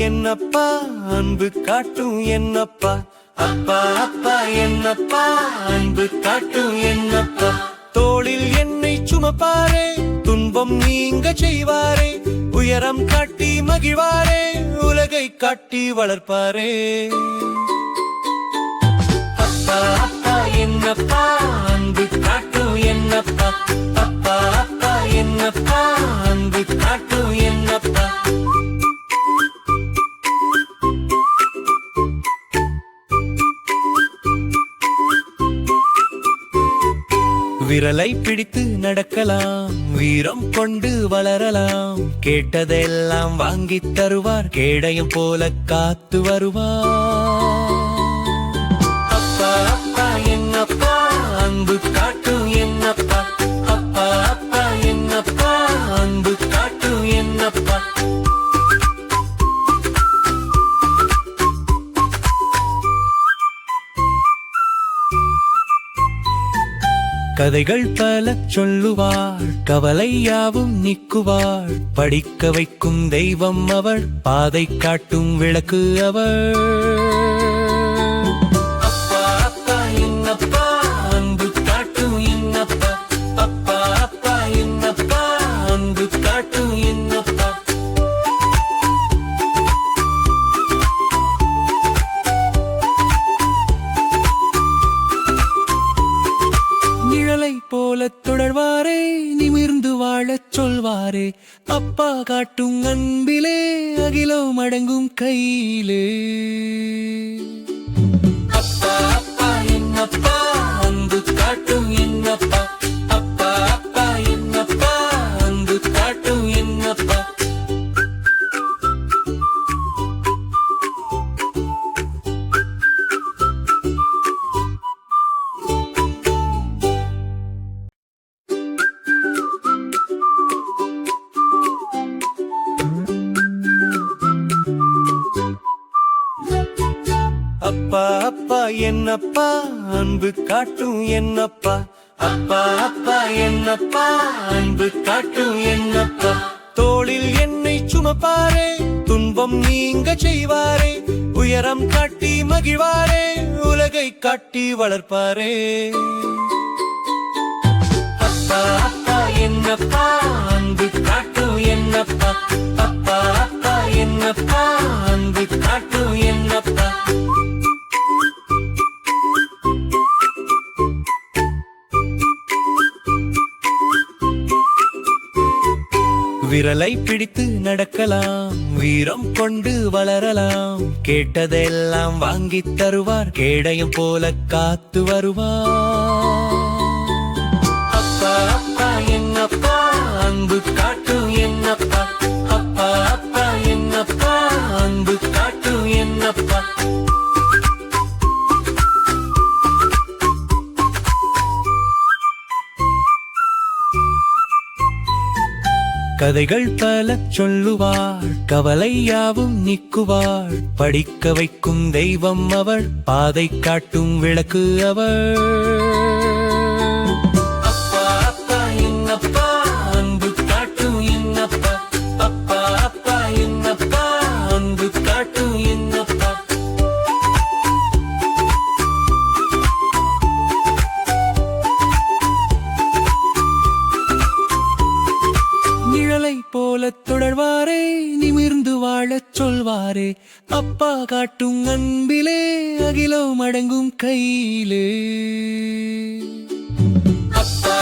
என்னப்பா அன்பு காட்டும் என்னப்பா அப்பா அப்பா என்னப்பா அன்பு காட்டும் என்னப்பா தோளில் என்னை சுமப்பாரே துன்பம் நீங்க செய்வாரே உயரம் காட்டி மகிழ்வாரே உலகை காட்டி வளர்ப்பாரே அப்பா அப்பா என்னப்பா அன்பு காட்டும் என்னப்பா அப்பா அப்பா என்னப்பா அன்பு காட்டும் என்னப்பா விரலை பிடித்து நடக்கலாம் வீரம் கொண்டு வளரலாம் கேட்டதெல்லாம் வாங்கித் தருவார் கேடயம் போல காத்து வருவார் அப்பா அப்பா என்னப்பா அன்பு காட்டும் என்னப்பா அப்பா அப்பா என்னப்பா அன்பு காட்டும் என்னப்பா கதைகள் பல சொல்லுவாள் கவலையாவும் நீக்குவாள் படிக்க வைக்கும் தெய்வம் அவள் பாதை காட்டும் விளக்கு அவள் அப்பா அப்பா என்னப்பா அன்பு காட்டும் என்னப்பா அப்பா அப்பா என்னப்பா அன்பு காட்டும் என்னப்பா நிழலை போல தொடர்வாரே நிமிர்ந்து வாழச் சொல்வாரே அப்பா காட்டும் அன்பிலே அகிலம் அடங்கும் கையிலே அப்பா அப்பா என்னப்பா அன்பு காட்டும் என்னப்பா அப்பா அப்பா என்னப்பா அன்பு காட்டும் என்னப்பா அப்பா அப்பா என்னப்பா அன்பு காட்டும் என்னப்பா அப்பா அப்பா என்னப்பா அன்பு காட்டும் என்னப்பா தோளில் என்னை சுமப்பாரே துன்பம் நீங்க செய்வாரே உயரம் காட்டி மகிழ்வாரே உலகை காட்டி வளர்ப்பாரே அப்பா அப்பா என்னப்பா அன்பு காட்டும் என்னப்பா அப்பா அப்பா என்னப்பா அன்பு காட்டும் என்னப்பா விரலை பிடித்து நடக்கலாம் வீரம் கொண்டு வளரலாம் கேட்டதெல்லாம் வாங்கித் தருவார் கேடயம் போல காத்து வருவார் அப்பா அப்பா என்னப்பா அன்பு காட்டும் என்னப்பா அப்பா அப்பா என்னப்பா அன்பு காட்டும் என்னப்பா கதைகள் பல சொல்லுவாள் கவலையாவும் நீக்குவாள் படிக்க வைக்கும் தெய்வம் அவள் பாதை காட்டும் விளக்கு அவள் அப்பா அப்பா என்னப்பா அன்பு காட்டும் என்னப்பா அப்பா அப்பா என்னப்பா அன்பு காட்டும் என்னப்பா நிழலை போல தொடர்வாரே நிமிர்ந்து வாழச் சொல்வாரே அப்பா காட்டும் அன்பிலே அகிலம் அடங்கும் கையிலே அப்பா